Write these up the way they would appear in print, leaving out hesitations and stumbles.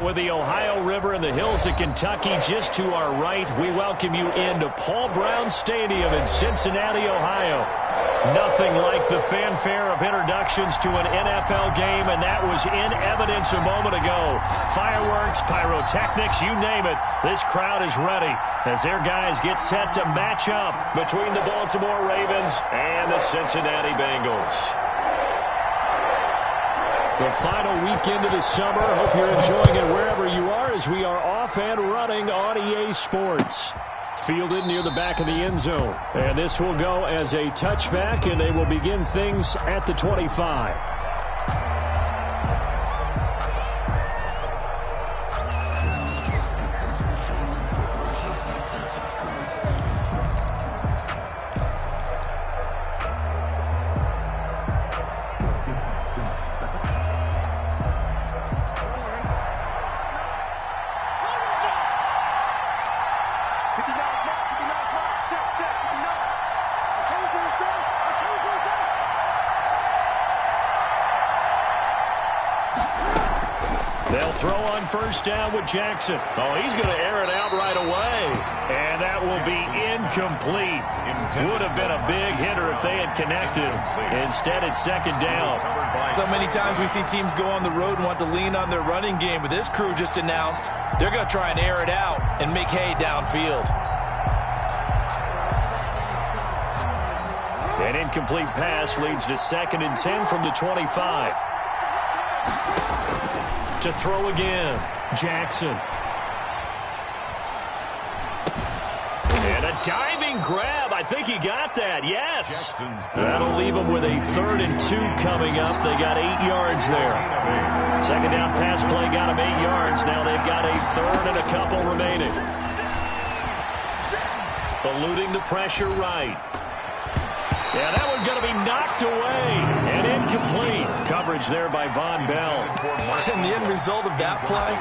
With the Ohio River and the hills of Kentucky just to our right, we welcome you into Paul Brown Stadium in Cincinnati, Ohio. Nothing like the fanfare of introductions to an NFL game, and that was in evidence a moment ago. Fireworks, pyrotechnics, you name it. This crowd is ready as their guys get set to match up between the Baltimore Ravens and the Cincinnati Bengals. The final weekend of the summer. Hope you're enjoying it wherever you are as we are off and running on EA Sports. Fielded near the back of the end zone. And this will go as a touchback, and they will begin things at the 25. They'll throw on first down with Jackson. Oh, he's going to air it out right away. And that will be incomplete. Would have been a big hitter if they had connected. Instead, it's second down. So many times we see teams go on the road and want to lean on their running game, but this crew just announced they're going to try and air it out and make hay downfield. An incomplete pass leads to 2nd and 10 from the 25. To throw again, Jackson. And a diving grab. I think he got that. Yes. That'll leave him with a 3rd and 2 coming up. They got 8 yards there. Second down pass play got them 8 yards. Now they've got a 3rd and a couple remaining. Eluding the pressure right. Yeah, that one's going to be knocked away and incomplete. Coverage there by Von Bell. And the end result of that play,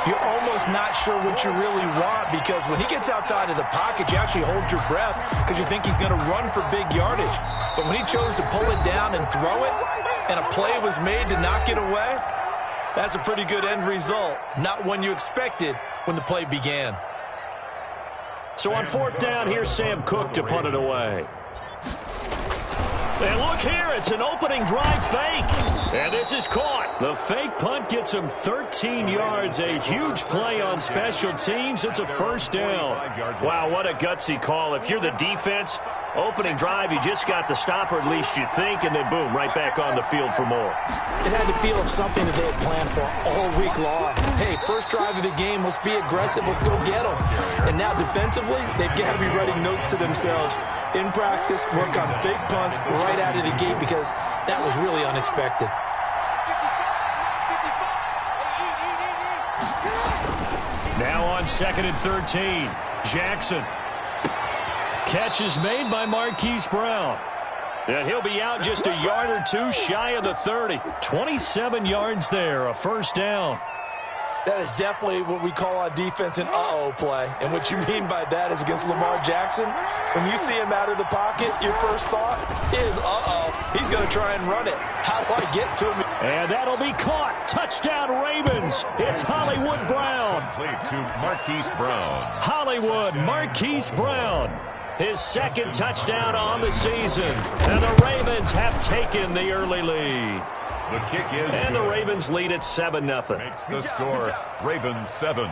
you're almost not sure what you really want, because when he gets outside of the pocket, you actually hold your breath because you think he's going to run for big yardage. But when he chose to pull it down and throw it, and a play was made to knock it away, that's a pretty good end result. Not one you expected when the play began. So on 4th down, here's Sam Cook to punt it away. And look here, it's an opening drive fake. And this is caught. The fake punt gets him 13 yards. A huge play on special teams. It's a first down. Wow, what a gutsy call. If you're the defense, opening drive, you just got the stopper, at least you think, and then boom, right back on the field for more. It had the feel of something that they had planned for all week long. Hey, first drive of the game, let's be aggressive, let's go get them. And now defensively, they've got to be writing notes to themselves. In practice, work on fake punts right out of the gate, because that was really unexpected. Now on 2nd and 13, Jackson. Catch is made by Marquise Brown. And he'll be out just a yard or two shy of the 30. 27 yards there, a first down. That is definitely what we call on defense an uh-oh play. And what you mean by that is against Lamar Jackson, when you see him out of the pocket, your first thought is, uh-oh, he's going to try and run it. How do I get to him? And that'll be caught. Touchdown, Ravens. It's Hollywood Brown. Played to Marquise Brown. Hollywood Marquise Brown. His 2nd touchdown on the season. And the Ravens have taken the early lead. The kick is and good. The Ravens lead at 7-0. Makes the score Ravens 7,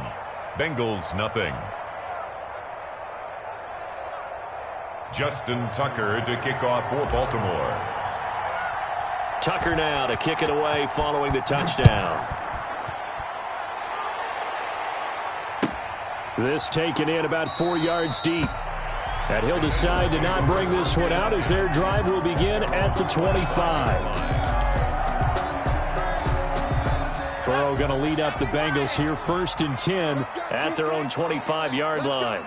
Bengals nothing. Justin Tucker to kick off for Baltimore. Tucker now to kick it away following the touchdown. This taken in about 4 yards deep. And he'll decide to not bring this one out as their drive will begin at the 25. Burrow going to lead up the Bengals here, 1st and 10 at their own 25-yard line.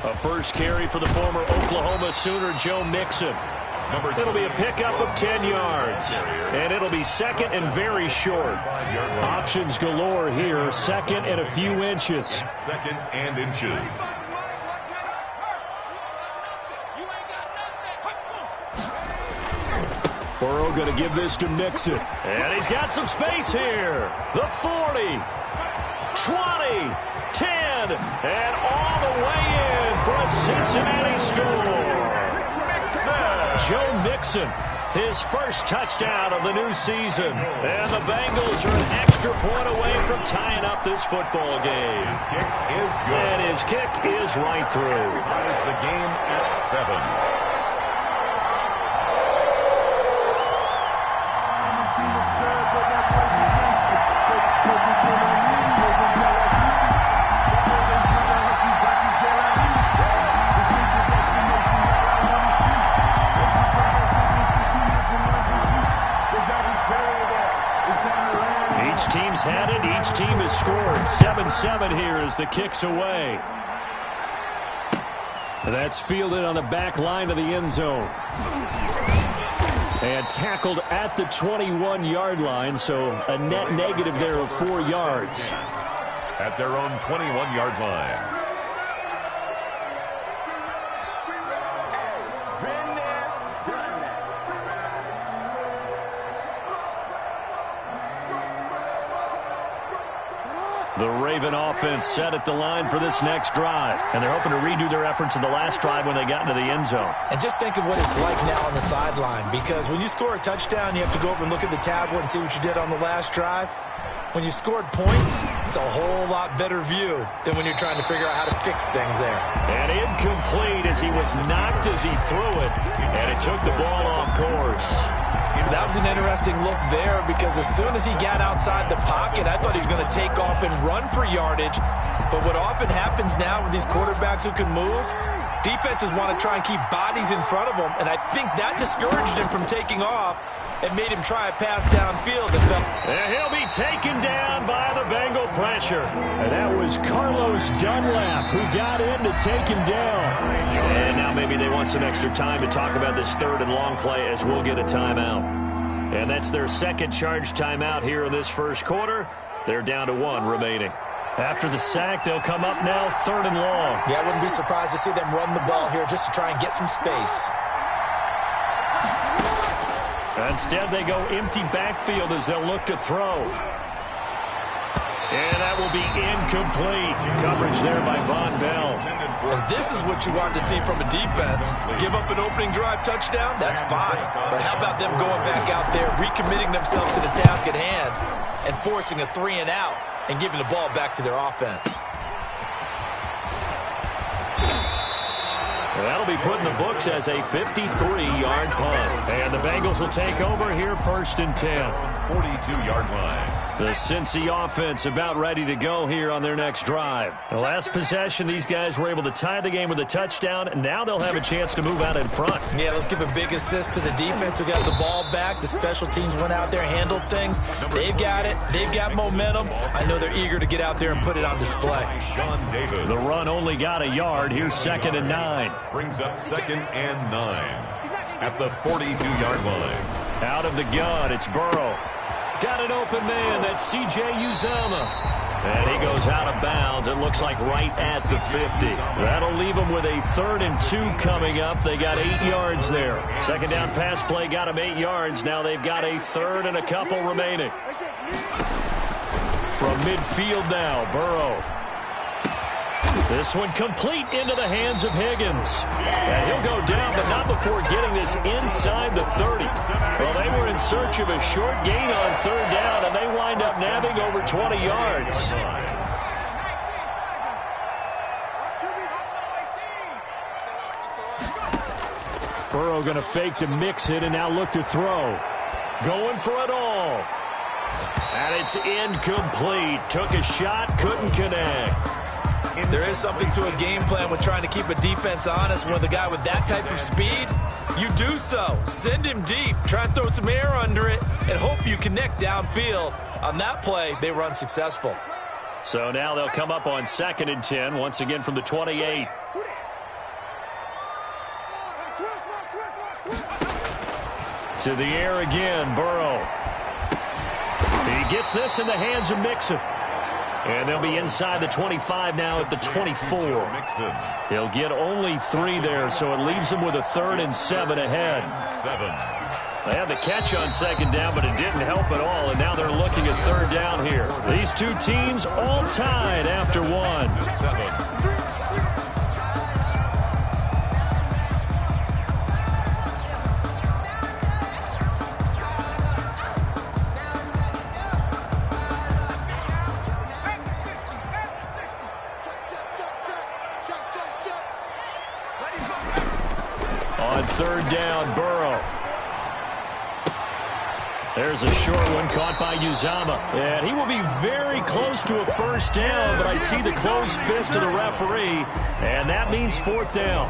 A first carry for the former Oklahoma Sooner, Joe Mixon. It'll be a pickup of 10 yards. And it'll be second and very short. Options galore here. Second and a few inches. Second and inches. Burrow going to give this to Mixon. And he's got some space here. The 40, 20, 10, and all the way in for a Cincinnati score. Joe Mixon, his first touchdown of the new season. And the Bengals are an extra point away from tying up this football game. His kick is good. And his kick is right through. Ties the game at 7. Each team's had it. Each team has scored. 7-7 here as the kick's away. That's fielded on the back line of the end zone. And tackled at the 21-yard line, so a net negative there of 4 yards. At their own 21-yard line. The Raven offense set at the line for this next drive. And they're hoping to redo their efforts in the last drive when they got into the end zone. And just think of what it's like now on the sideline. Because when you score a touchdown, you have to go over and look at the tablet and see what you did on the last drive. When you scored points, it's a whole lot better view than when you're trying to figure out how to fix things there. And incomplete as he was knocked as he threw it. And it took the ball off course. That was an interesting look there because as soon as he got outside the pocket, I thought he was going to take off and run for yardage. But what often happens now with these quarterbacks who can move, defenses want to try and keep bodies in front of them. And I think that discouraged him from taking off and made him try a pass downfield. And he'll be taken down by the Bengal pressure. And that was Carlos Dunlap who got in to take him down. And now maybe they want some extra time to talk about this third and long play as we'll get a timeout. And that's their second charge timeout here in this first quarter. They're down to 1 remaining. After the sack, they'll come up now third and long. Yeah, I wouldn't be surprised to see them run the ball here just to try and get some space. Instead, they go empty backfield as they'll look to throw. And that will be incomplete. Coverage there by Von Bell. And this is what you want to see from a defense. Give up an opening drive touchdown, that's fine. But how about them going back out there, recommitting themselves to the task at hand, and forcing a 3 and out, and giving the ball back to their offense. That'll be put in the books as a 53-yard punt. And the Bengals will take over here first and 10. 42-yard line. The Cincy offense about ready to go here on their next drive. The last possession, these guys were able to tie the game with a touchdown, and now they'll have a chance to move out in front. Yeah, let's give a big assist to the defense who got the ball back. The special teams went out there, handled things. They've got it. They've got momentum. I know they're eager to get out there and put it on display. The run only got a yard. Here's second and 9. Brings up second and 9 at the 42-yard line. Out of the gun, it's Burrow. Got an open man, that's C.J. Uzomah. And he goes out of bounds, it looks like right at the 50. That'll leave them with a 3rd and 2 coming up. They got 8 yards there. Second down pass play got them 8 yards. Now they've got a 3rd and a couple remaining. From midfield now, Burrow. This one complete into the hands of Higgins. And he'll go down, but not before getting this inside the 30. Well, they were in search of a short gain on 3rd down, and they wind up nabbing over 20 yards. Burrow going to fake to mix it and now look to throw. Going for it all. And it's incomplete. Took a shot, couldn't connect. There is something to a game plan when trying to keep a defense honest. With a guy with that type of speed, you do so. Send him deep. Try and throw some air under it and hope you connect downfield. On that play, they run successful. So now they'll come up on 2nd and 10, once again from the 28. To the air again, Burrow. He gets this in the hands of Mixon. And they'll be inside the 25 now at the 24. He'll get only 3 there, so it leaves them with a 3rd and 7 ahead. They had the catch on 2nd down, but it didn't help at all, and now they're looking at 3rd down here. These two teams all tied after 1. On 3rd down, Burrow. There's a short one caught by Uzama. And he will be very close to a 1st down, but I see the closed fist of the referee, and that means 4th down.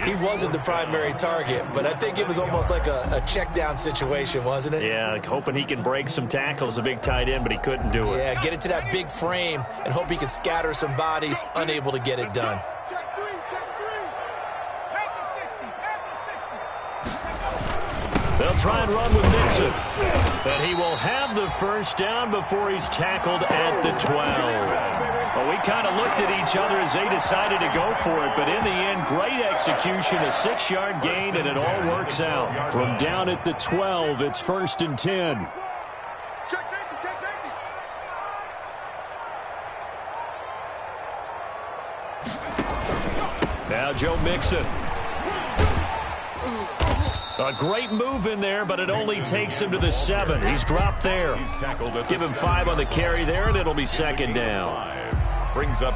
He wasn't the primary target, but I think it was almost like a check down situation, wasn't it? Yeah, hoping he can break some tackles, a big tight end, but he couldn't do it. Yeah, get it to that big frame and hope he can scatter some bodies, unable to get it done. They'll try and run with Mixon. But he will have the 1st down before he's tackled at the 12. Well, we kind of looked at each other as they decided to go for it, but in the end, great execution, a 6-yard gain, and it all works out. From down at the 12, it's 1st and 10. Now Joe Mixon. A great move in there, but it only takes him to the 7. He's dropped there. Give him 5 on the carry there, and it'll be 2nd down.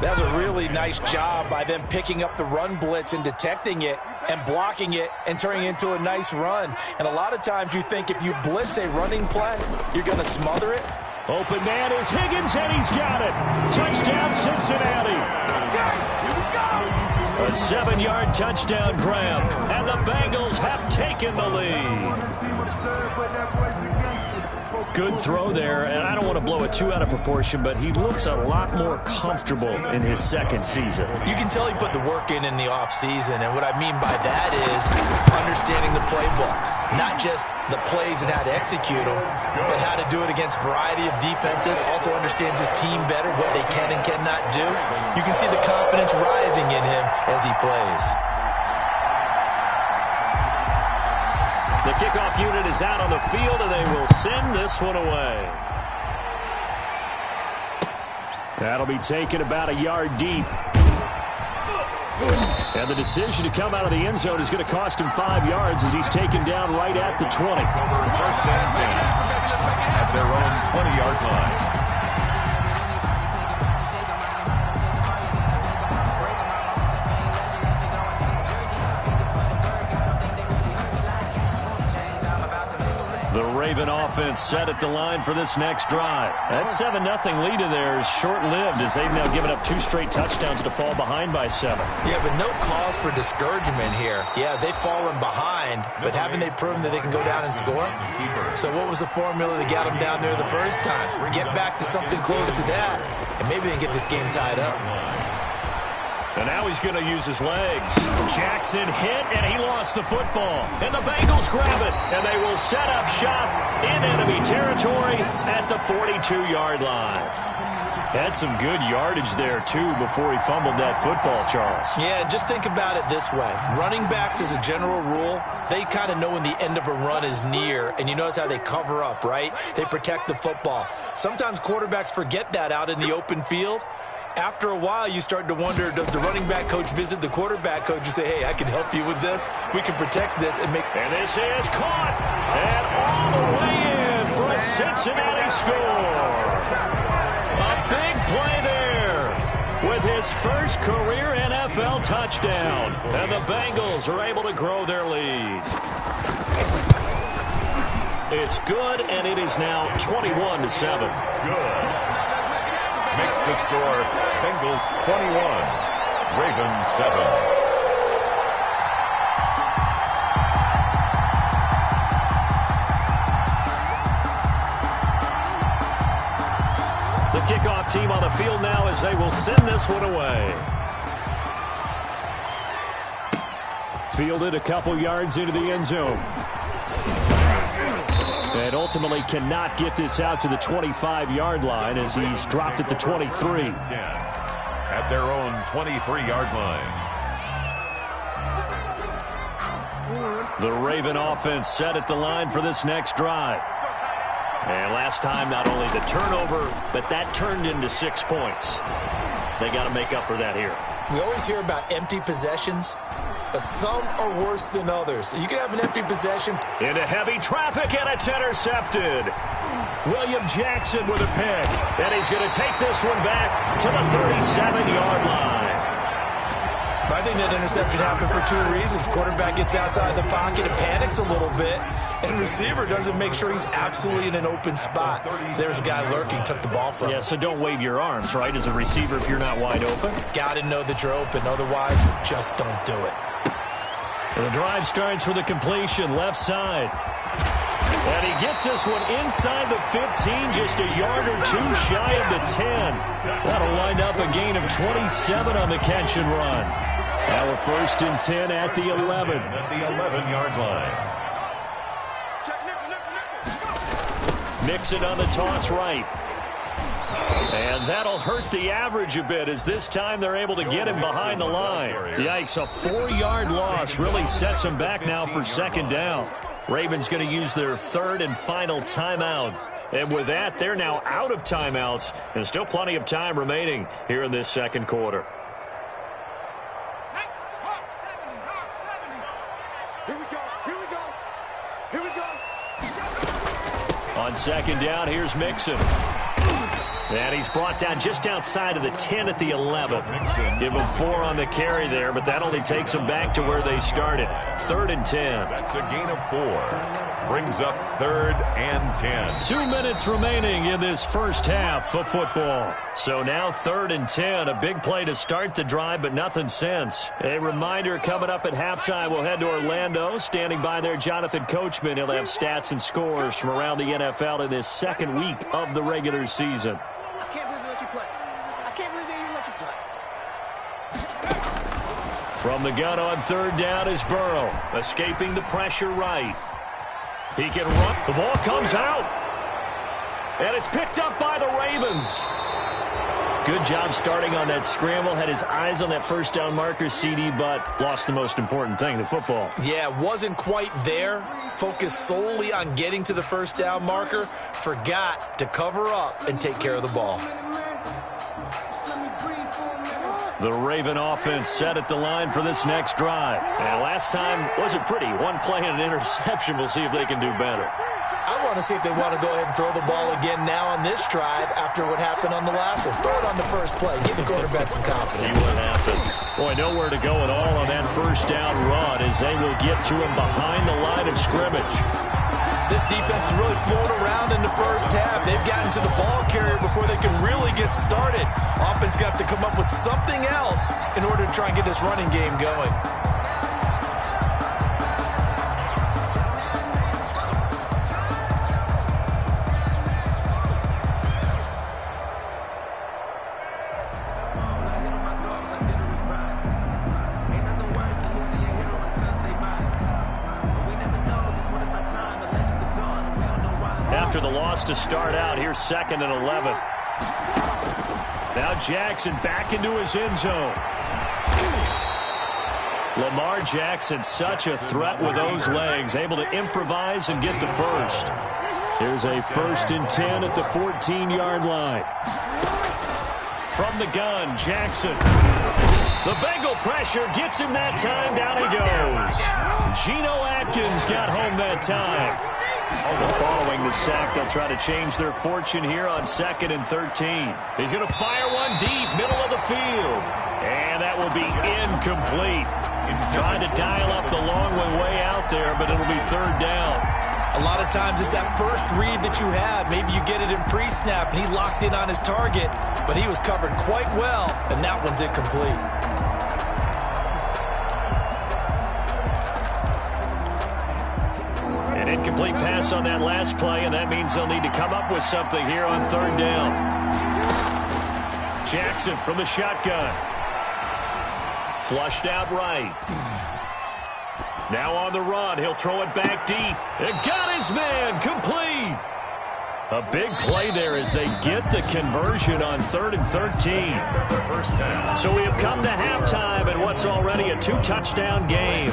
That's a really nice job by them picking up the run blitz and detecting it and blocking it and turning it into a nice run. And a lot of times you think if you blitz a running play, you're going to smother it. Open man is Higgins, and he's got it. Touchdown, Cincinnati. A 7-yard touchdown grab, and the Bengals have taken the lead. Good throw there, and I don't want to blow it too out of proportion, but he looks a lot more comfortable in his 2nd season. You can tell he put the work in the offseason, and what I mean by that is understanding the playbook. Not just the plays and how to execute them, but how to do it against a variety of defenses. Also understands his team better, what they can and cannot do. You can see the confidence rising in him as he plays. The kickoff unit is out on the field, and they will send this one away. That'll be taken about a yard deep. And the decision to come out of the end zone is going to cost him 5 yards as he's taken down right at the 20. 1st and 10 at their own 20-yard line. The Raven offense set at the line for this next drive. That 7-0 lead of theirs short-lived as they've now given up 2 straight touchdowns to fall behind by 7. Yeah, but no cause for discouragement here. Yeah, they've fallen behind, but haven't they proven that they can go down and score? So what was the formula that got them down there the first time? Get back to something close to that, and maybe they can get this game tied up. And now he's going to use his legs. Jackson hit, and he lost the football. And the Bengals grab it, and they will set up shop in enemy territory at the 42-yard line. Had some good yardage there, too, before he fumbled that football, Charles. Yeah, just think about it this way. Running backs, as a general rule, they kind of know when the end of a run is near, and you notice how they cover up, right? They protect the football. Sometimes quarterbacks forget that out in the open field. After a while, you start to wonder, does the running back coach visit the quarterback coach and say, hey, I can help you with this. We can protect this and make... And this is caught. And all the way in for a Cincinnati score. A big play there with his first career NFL touchdown. And the Bengals are able to grow their lead. It's good, and it is now 21-7. Good. Makes the score Bengals 21, Ravens 7. The kickoff team on the field now as they will send this one away. Fielded a couple yards into the end zone. And ultimately cannot get this out to the 25-yard line as he's dropped at the 23. At their own 23-yard line. The Raven offense set at the line for this next drive. And last time, not only the turnover, but that turned into 6 points. They got to make up for that here. We always hear about empty possessions, but some are worse than others. You can have an empty possession. Into heavy traffic, and it's intercepted. William Jackson with a pick. And he's going to take this one back to the 37-yard line. I think that interception happened for 2 reasons. Quarterback gets outside the pocket and panics a little bit, and receiver doesn't make sure he's absolutely in an open spot. So there's a guy lurking, took the ball from him. Yeah, so don't wave your arms, right, as a receiver if you're not wide open. Got to know that you're open. Otherwise, just don't do it. And the drive starts with a completion, left side. And he gets this one inside the 15, just a yard or two shy of the 10. That'll wind up a gain of 27 on the catch and run. Now a 1st and 10 at the 11. At the 11-yard line. Mixon on the toss right. And that'll hurt the average a bit as this time they're able to get him behind the line. Yikes, a 4-yard loss really sets them back now for 2nd down. Ravens going to use their 3rd and final timeout. And with that, they're now out of timeouts and still plenty of time remaining here in this 2nd quarter. On 2nd down, here's Mixon. And he's brought down just outside of the 10 at the 11. Give him 4 on the carry there, but that only takes them back to where they started. 3rd and 10. That's a gain of 4. Brings up 3rd and 10. 2 minutes remaining in this first half of football. So now 3rd and 10. A big play to start the drive, but nothing since. A reminder coming up at halftime. We'll head to Orlando. Standing by there, Jonathan Coachman. He'll have stats and scores from around the NFL in this 2nd week of the regular season. I can't believe they let you play. I can't believe they even let you play. From the gun on 3rd down is Burrow. Escaping the pressure right. He can run. The ball comes out. And it's picked up by the Ravens. Good job starting on that scramble. Had his eyes on that 1st down marker, CD, but lost the most important thing, the football. Yeah, wasn't quite there. Focused solely on getting to the 1st down marker. Forgot to cover up and take care of the ball. The Raven offense set at the line for this next drive. And last time wasn't pretty. 1 play and an interception. We'll see if they can do better. I want to see if they want to go ahead and throw the ball again now on this drive after what happened on the last one. Throw it on the first play. Give the quarterback some confidence. See what happens. Boy, nowhere to go at all on that 1st down run as they will get to him behind the line of scrimmage. This defense has really flown around in the first half. They've gotten to the ball carrier before they can really get started. Offense going to have to come up with something else in order to try and get this running game going. After the loss to start out, here's 2nd and 11. Now Jackson back into his end zone. Lamar Jackson, such a threat with those legs, able to improvise and get the first. Here's a 1st and 10 at the 14-yard line. From the gun, Jackson. The Bengal pressure gets him that time. Down he goes. Geno Atkins got home that time. Following the sack, they'll try to change their fortune here on 2nd and 13. He's going to fire one deep, middle of the field. And that will be incomplete. Trying to dial up the long one way out there, but it'll be 3rd down. A lot of times it's that first read that you have. Maybe you get it in pre-snap, and he locked in on his target, but he was covered quite well, and that one's incomplete. Incomplete pass on that last play, and that means they'll need to come up with something here on 3rd down. Jackson from the shotgun. Flushed out right. Now on the run, he'll throw it back deep. And got his man, complete. A big play there as they get the conversion on 3rd and 13. So we have come to halftime in what's already a 2-touchdown game.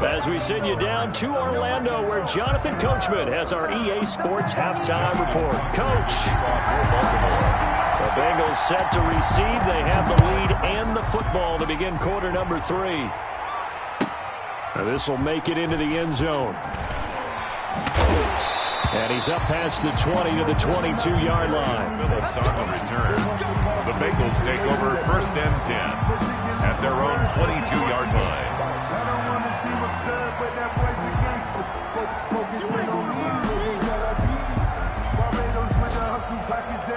As we send you down to Orlando, where Jonathan Coachman has our EA Sports halftime report. Coach. The Bengals set to receive. They have the lead and the football to begin quarter number 3. Now this will make it into the end zone. And he's up past the 20 to the 22-yard line. Phillips on the return. The Bengals take over 1st and 10 at their own 22-yard line. I don't want to seem absurd, but that boy's a gangster. Focusing on me, Barbados with the hustle, pockets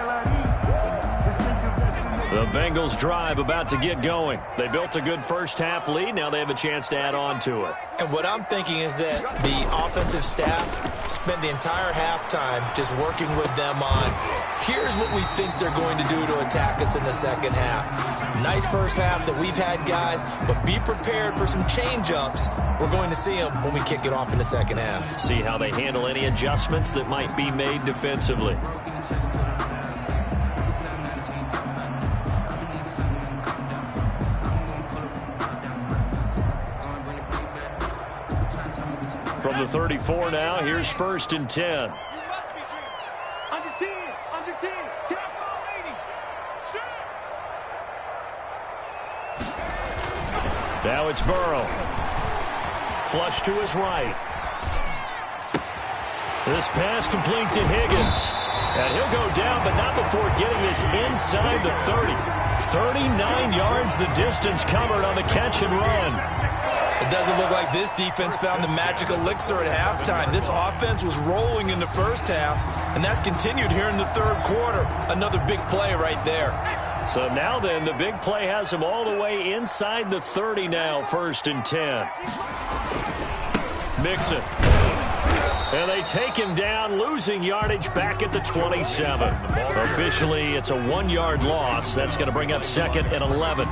The Bengals drive about to get going. They built a good first-half lead. Now they have a chance to add on to it. And what I'm thinking is that the offensive staff spent the entire halftime just working with them on, here's what we think they're going to do to attack us in the second half. Nice first half that we've had, guys, but be prepared for some change-ups. We're going to see them when we kick it off in the second half. See how they handle any adjustments that might be made defensively. From the 34 now, here's 1st and 10. Under 10, under 10, tap ball lady. Now it's Burrow. Flush to his right. This pass complete to Higgins. And he'll go down, but not before getting this inside the 30. 39 yards the distance covered on the catch and run. It doesn't look like this defense found the magic elixir at halftime. This offense was rolling in the first half, and that's continued here in the third quarter. Another big play right there. So now then, the big play has him all the way inside the 30 now, 1st and 10. Mixon. And they take him down, losing yardage back at the 27. Officially, it's a 1-yard loss. That's going to bring up 2nd and 11.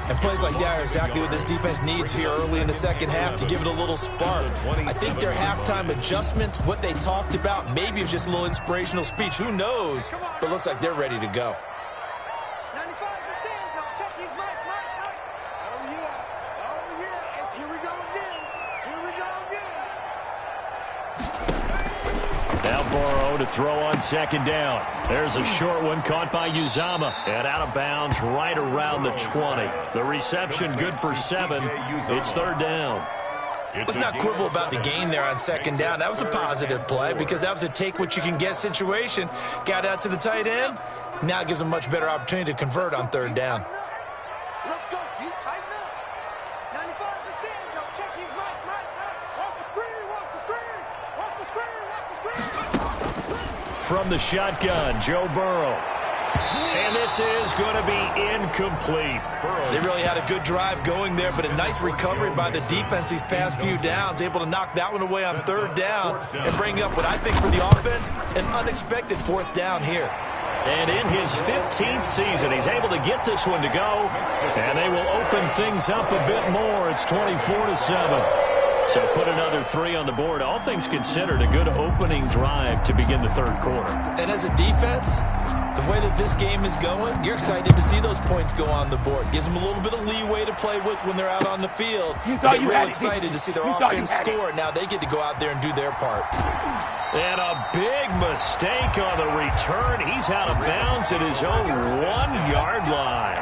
And plays like that are exactly what this defense needs here early in the second half to give it a little spark. I think their halftime adjustments, what they talked about, maybe it was just a little inspirational speech. Who knows? But looks like they're ready to go. 95%. Now check his mic. Oh, yeah. Oh, yeah. And here we go again. Now Burrow to throw on 2nd down. There's a short one caught by Uzama. And out of bounds right around the 20. The reception good for 7. It's 3rd down. Let's not quibble about the gain there on 2nd down. That was a positive play because that was a take-what-you-can-get situation. Got out to the tight end. Now it gives them a much better opportunity to convert on 3rd down. Let's go. You tighten up. 95%. Now check his mic. Watch the screen. Watch the screen. Watch the screen. Watch the screen. From the shotgun, Joe Burrow. And this is going to be incomplete. They really had a good drive going there, but a nice recovery by the defense these past few downs, able to knock that one away on 3rd down and bring up what I think for the offense, an unexpected 4th down here. And in his 15th season, he's able to get this one to go, and they will open things up a bit more. It's 24-7. So put another 3 on the board. All things considered, a good opening drive to begin the third quarter. And as a defense, the way that this game is going, you're excited to see those points go on the board. Gives them a little bit of leeway to play with when they're out on the field. They're real excited to see their offense score. Now they get to go out there and do their part. And a big mistake on the return. He's out of bounds at his own 1-yard line.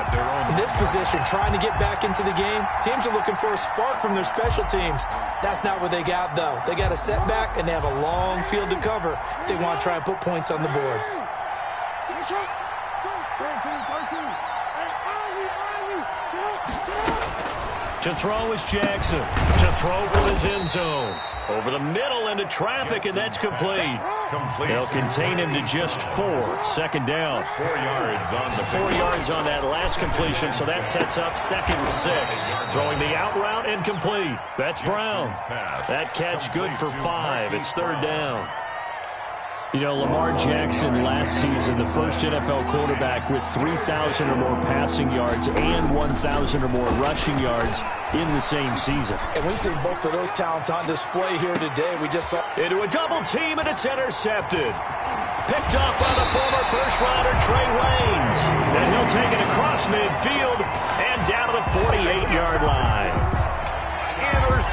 In this position, trying to get back into the game, teams are looking for a spark from their special teams. That's not what they got, though. They got a setback, and they have a long field to cover if they want to try and put points on the board. To throw is Jackson. To throw from his end zone. Over the middle into traffic, and that's complete. They'll contain him to just 4. 2nd down. 4 yards on the 4 yards on that last completion, so that sets up 2nd and 6. Throwing the out route incomplete. That's Brown. That catch good for 5. It's 3rd down. You know, Lamar Jackson last season, the first NFL quarterback with 3,000 or more passing yards and 1,000 or more rushing yards in the same season. And we see both of those talents on display here today. We just saw into a double team, and it's intercepted. Picked off by the former first-rounder Trey Waynes. And he'll take it across midfield and down to the 48-yard line.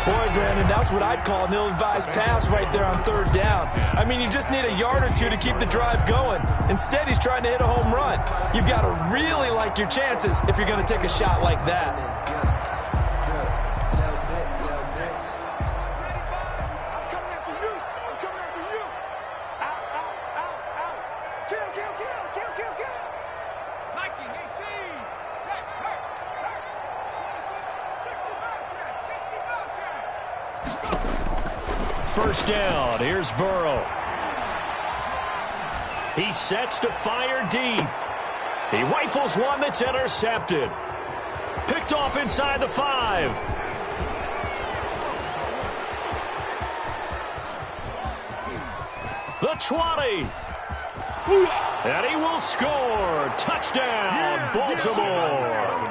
Boy, Brandon, that's what I'd call an ill-advised pass right there on third down. I mean, you just need a yard or two to keep the drive going. Instead, he's trying to hit a home run. You've got to really like your chances if you're going to take a shot like that. First down, here's Burrow. He sets to fire deep. He rifles one that's intercepted. Picked off inside the 5. The 20. And he will score. Touchdown, Baltimore.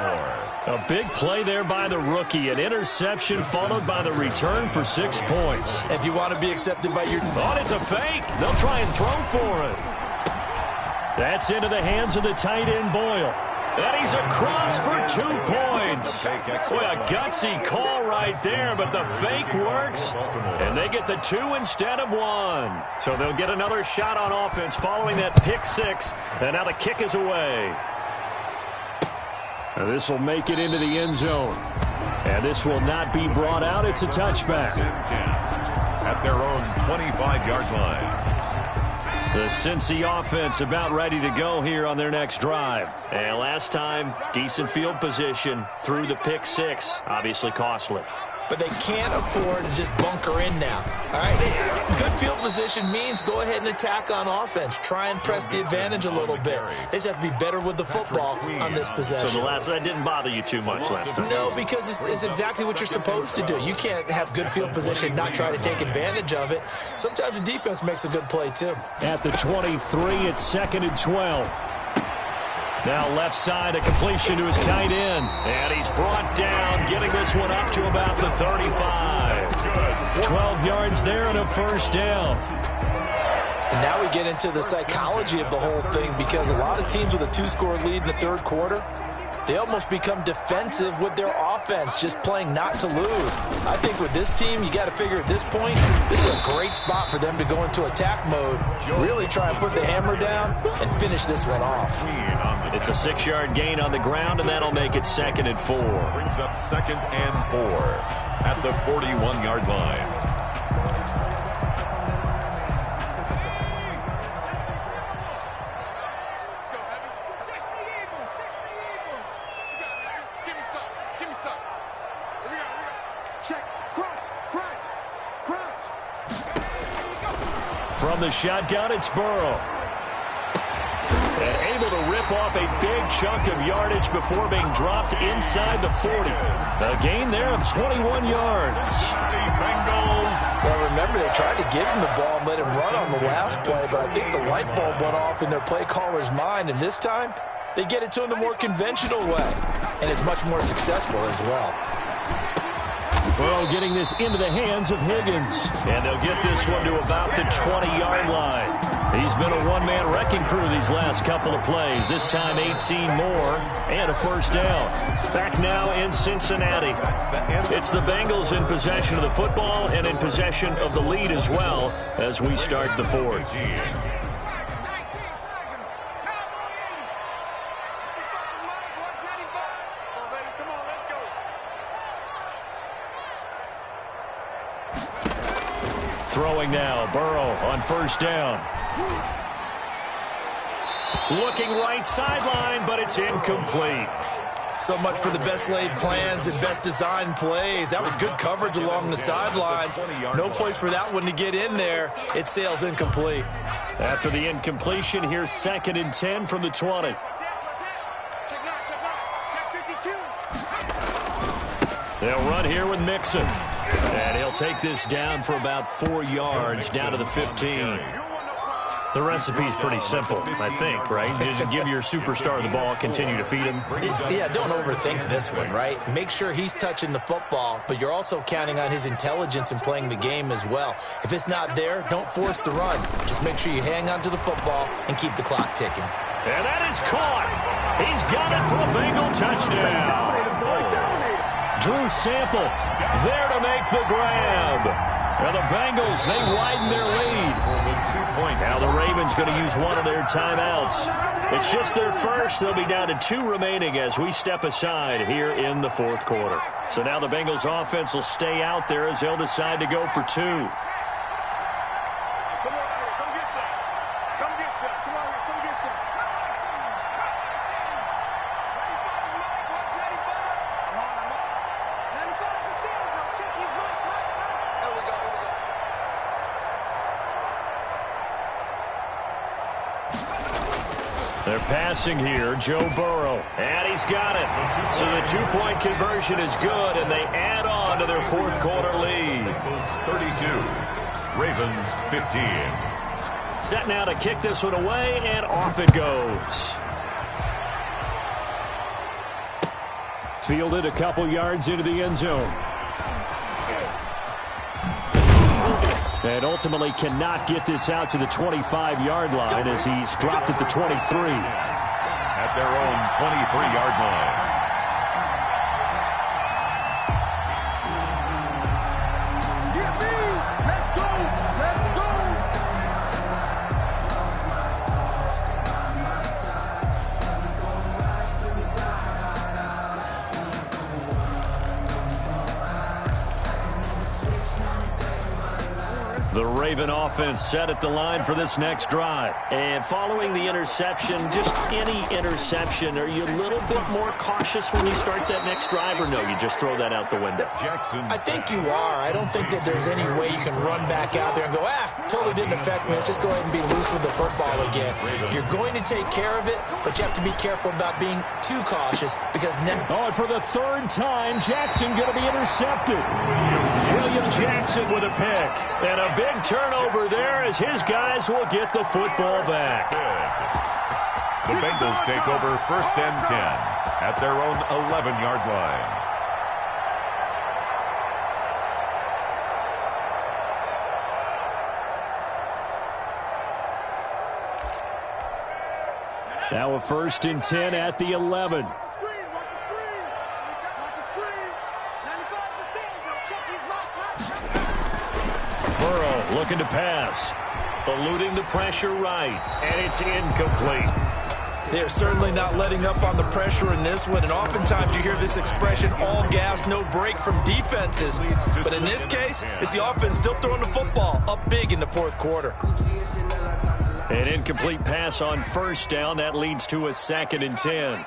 A big play there by the rookie. An interception followed by the return for 6 points. If you want to be accepted by your... Oh, it's a fake. They'll try and throw for it. That's into the hands of the tight end, Boyle. And he's across for 2 points. Boy, a gutsy call right there, but the fake works. And they get the 2 instead of 1. So they'll get another shot on offense following that pick 6. And now the kick is away. This will make it into the end zone. And this will not be brought out. It's a touchback. At their own 25-yard line. The Cincy offense about ready to go here on their next drive. And last time, decent field position through the pick 6. Obviously costly. But they can't afford to just bunker in now. All right, good field position means go ahead and attack on offense. Try and press the advantage a little bit. They just have to be better with the football on this possession. So that didn't bother you too much last time? No, because it's exactly what you're supposed to do. You can't have good field position, not try to take advantage of it. Sometimes the defense makes a good play, too. At the 23, it's 2nd and 12. Now left side, a completion to his tight end. And he's brought down, getting this one up to about the 35. 12 yards there and a first down. And now we get into the psychology of the whole thing, because a lot of teams with a 2-score lead in the third quarter, they almost become defensive with their offense, just playing not to lose. I think with this team, you got to figure at this point, this is a great spot for them to go into attack mode, really try and put the hammer down and finish this one off. It's a 6-yard gain on the ground, and that'll make it 2nd and 4. Brings up 2nd and 4 at the 41-yard line. From the shotgun, it's Burrow. And able to rip off a big chunk of yardage before being dropped inside the 40. A gain there of 21 yards. Well, remember, they tried to give him the ball and let him run on the last play, but I think the light bulb went off in their play caller's mind, and this time they get it to him the more conventional way, and it's much more successful as well. Burrow getting this into the hands of Higgins. And they'll get this one to about the 20-yard line. He's been a one-man wrecking crew these last couple of plays. This time 18 more and a first down. Back now in Cincinnati. It's the Bengals in possession of the football and in possession of the lead as well as we start the fourth. Throwing now, Burrow on first down. Looking right sideline, but it's incomplete. So much for the best laid plans and best designed plays. That was good coverage along the sidelines. No place for that one to get in there. It sails incomplete. After the incompletion, here's 2nd and 10 from the 20. They'll run here with Mixon. And he'll take this down for about 4 yards, down to the 15. The recipe's pretty simple, I think, right? Just give your superstar the ball, continue to feed him. Yeah, don't overthink this one, right? Make sure he's touching the football, but you're also counting on his intelligence in playing the game as well. If it's not there, don't force the run. Just make sure you hang on to the football and keep the clock ticking. And that is caught. He's got it for a Bengal touchdown. Drew Sample there to make the grab. Now the Bengals, they widen their lead. Now the Ravens going to use one of their timeouts. It's just their first. They'll be down to 2 remaining as we step aside here in the fourth quarter. So now the Bengals offense will stay out there as they'll decide to go for 2. They're passing here, Joe Burrow, and he's got it. So the 2-point conversion is good, and they add on to their fourth quarter lead. 32, Ravens 15. Set now to kick this one away, and off it goes. Fielded a couple yards into the end zone. And ultimately cannot get this out to the 25-yard line as he's dropped at the 23. At their own 23-yard line. Get me! Let's go! Let's go! The Raven offense set at the line for this next drive. And following the interception, just any interception, are you a little bit more cautious when you start that next drive, or no, you just throw that out the window? I think you are. I don't think that there's any way you can run back out there and go, totally didn't affect me. Let's just go ahead and be loose with the football again. You're going to take care of it, but you have to be careful about being too cautious because now... Oh, and for the 3rd time, Jackson going to be intercepted. William Jackson with a pick. And a big turnover there as his guys will get the football back. The Bengals take over 1st and 10 at their own 11-yard line. Now a 1st and 10 at the 11. Burrow looking to pass. Eluding the pressure right. And it's incomplete. They're certainly not letting up on the pressure in this one, and oftentimes you hear this expression, all gas, no break from defenses. But in this case, it's the offense still throwing the football up big in the fourth quarter. An incomplete pass on 1st down. That leads to a 2nd and 10.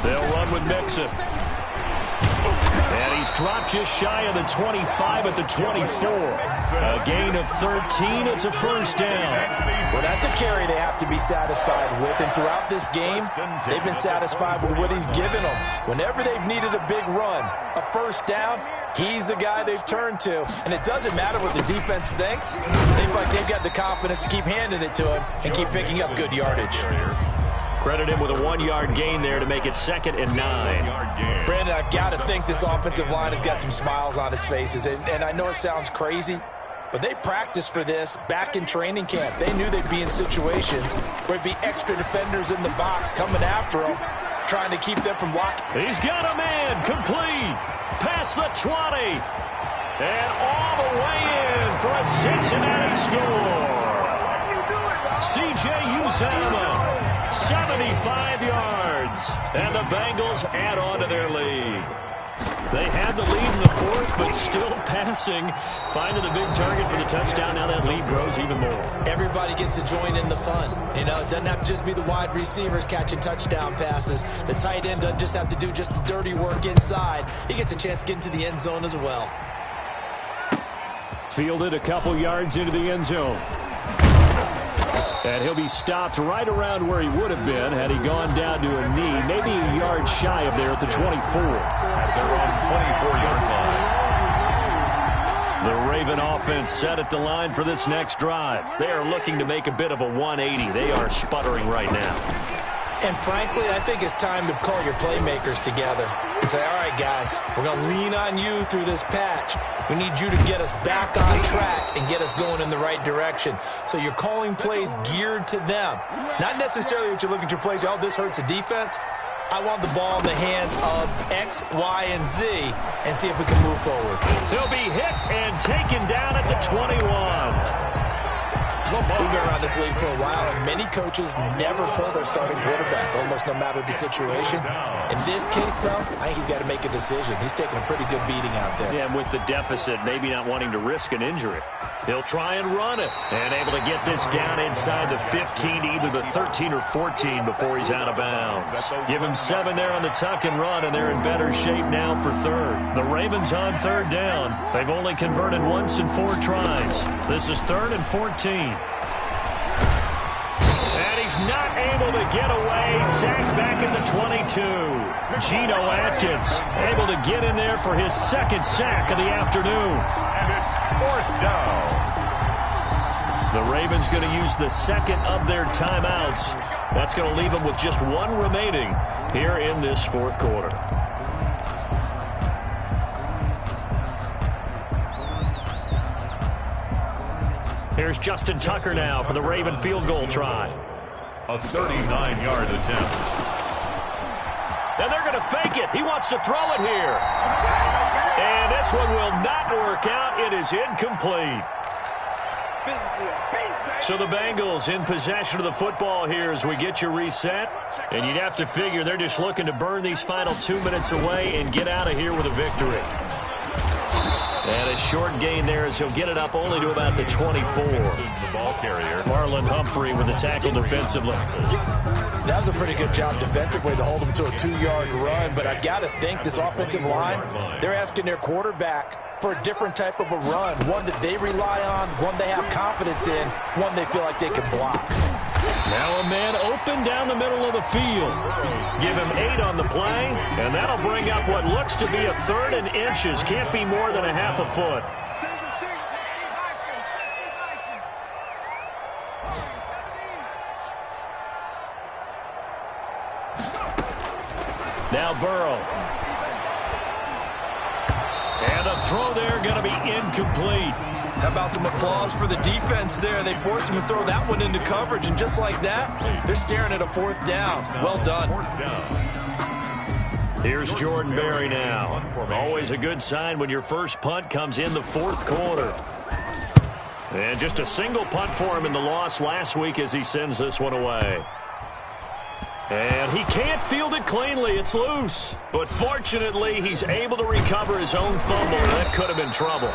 They'll run with Mixon. And he's dropped just shy of the 25 at the 24. A gain of 13. It's a 1st down. Well, that's a carry they have to be satisfied with. And throughout this game, they've been satisfied with what he's given them. Whenever they've needed a big run, a 1st down, he's the guy they've turned to. And it doesn't matter what the defense thinks. They've got the confidence to keep handing it to him and keep picking up good yardage. Credit him with a 1-yard gain there to make it 2nd and 9. Brandon, I've got to think this offensive line has got some smiles on its faces. And I know it sounds crazy, but they practiced for this back in training camp. They knew they'd be in situations where there'd be extra defenders in the box coming after them, trying to keep them from blocking. He's got a man complete. Past the 20. And all the way in for a Cincinnati score. C.J. Uzomah. 75 yards. And the Bengals add on to their lead. They had the lead in the fourth, but still passing. Finding the big target for the touchdown. Now that lead grows even more. Everybody gets to join in the fun. You know, it doesn't have to just be the wide receivers catching touchdown passes. The tight end doesn't just have to do just the dirty work inside. He gets a chance to get into the end zone as well. Fielded a couple yards into the end zone. And he'll be stopped right around where he would have been had he gone down to a knee, maybe a yard shy of there at the 24. At their own 24-yard line. The Raven offense set at the line for this next drive. They are looking to make a bit of a 180. They are sputtering right now. And frankly, I think it's time to call your playmakers together and say, all right, guys, we're going to lean on you through this patch. We need you to get us back on track and get us going in the right direction. So you're calling plays geared to them. Not necessarily that you look at your plays, oh, this hurts the defense. I want the ball in the hands of X, Y, and Z and see if we can move forward. He'll be hit and taken down at the 21. We've been around this league for a while, and many coaches never pull their starting quarterback, almost no matter the situation. In this case, though, I think he's got to make a decision. He's taking a pretty good beating out there. Yeah, and with the deficit, maybe not wanting to risk an injury. He'll try and run it, and able to get this down inside the 15 to either the 13 or 14 before he's out of bounds. Give him 7 there on the tuck and run, and they're in better shape now for third. The Ravens on third down. They've only converted once in 4 tries. This is 3rd and 14. Not able to get away. Sacked back at the 22. Geno Atkins able to get in there for his 2nd sack of the afternoon. And it's 4th down. The Ravens going to use the 2nd of their timeouts. That's going to leave them with just 1 remaining here in this 4th quarter. Here's Justin Tucker now for the Raven field goal try. A 39-yard attempt. And they're going to fake it. He wants to throw it here. And this one will not work out. It is incomplete. So the Bengals in possession of the football here as we get you reset. And you'd have to figure they're just looking to burn these final 2 minutes away and get out of here with a victory. And a short gain there as he'll get it up only to about the 24. The ball carrier. Marlon Humphrey with the tackle defensively. That was a pretty good job defensively to hold him to a 2-yard run, but I've got to think this offensive line, they're asking their quarterback for a different type of a run, one that they rely on, one they have confidence in, one they feel like they can block. Now a man open down the middle of the field. Give him 8 on the play, and that'll bring up what looks to be a 3rd and inches. Can't be more than a half a foot. Now Burrow. And a throw there going to be incomplete. How about some applause for the defense there? They forced him to throw that one into coverage, and just like that, they're staring at a 4th down. Well done. Here's Jordan Berry now. Always a good sign when your first punt comes in the 4th quarter. And just a single punt for him in the loss last week as he sends this one away. And he can't field it cleanly. It's loose. But fortunately, he's able to recover his own fumble. That could have been trouble.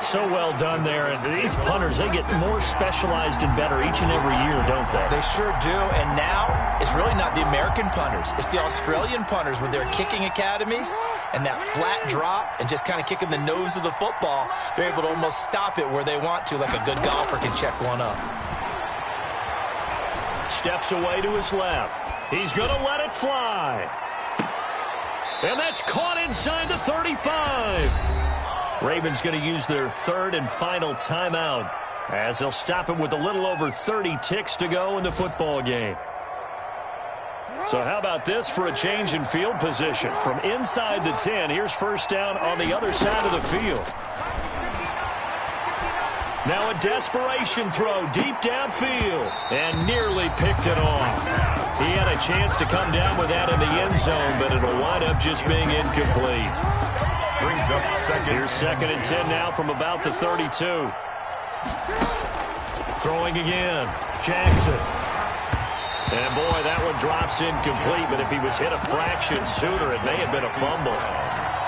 So well done there. And these punters, they get more specialized and better each and every year, don't they? They sure do. And now, it's really not the American punters. It's the Australian punters with their kicking academies and that flat drop and just kind of kicking the nose of the football. They're able to almost stop it where they want to, like a good golfer can check one up. Steps away to his left. He's going to let it fly. And that's caught inside the 35. Ravens going to use their 3rd and final timeout as they'll stop him with a little over 30 ticks to go in the football game. So how about this for a change in field position? From inside the 10, here's 1st down on the other side of the field. Now a desperation throw deep downfield and nearly picked it off. He had a chance to come down with that in the end zone, but it'll wind up just being incomplete. Brings up 2nd. Here's 2nd and 10 now from about the 32. Throwing again. Jackson. And boy, that one drops incomplete, but if he was hit a fraction sooner, it may have been a fumble.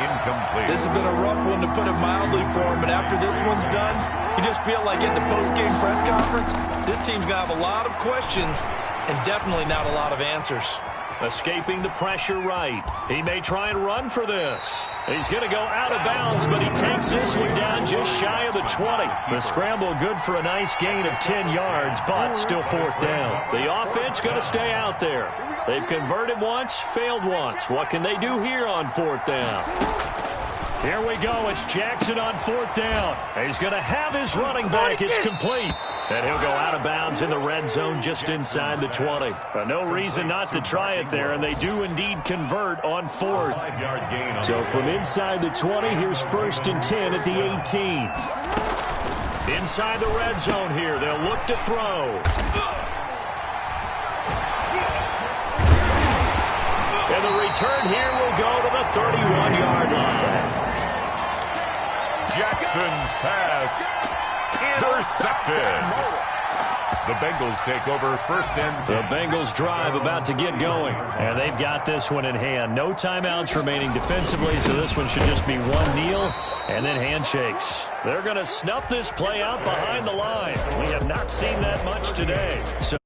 Incomplete. This has been a rough one to put it mildly for him, but after this one's done, you just feel like at the post-game press conference, this team's going to have a lot of questions and definitely not a lot of answers. Escaping the pressure right. He may try and run for this. He's going to go out of bounds, but he takes this one down just shy of the 20. The scramble good for a nice gain of 10 yards, but still 4th down. The offense going to stay out there. They've converted once, failed once. What can they do here on 4th down? Here we go. It's Jackson on 4th down. He's going to have his running back. It's complete. And he'll go out of bounds in the red zone just inside the 20. No reason not to try it there, and they do indeed convert on 4th. So from inside the 20, here's 1st and 10 at the 18. Inside the red zone here, they'll look to throw. And the return here will go to the 31-yard line. Jackson's pass intercepted. The Bengals take over 1st and 10. The Bengals drive about to get going, and they've got this one in hand. No timeouts remaining defensively, so this one should just be one kneel and then handshakes. They're going to snuff this play out behind the line. We have not seen that much today. So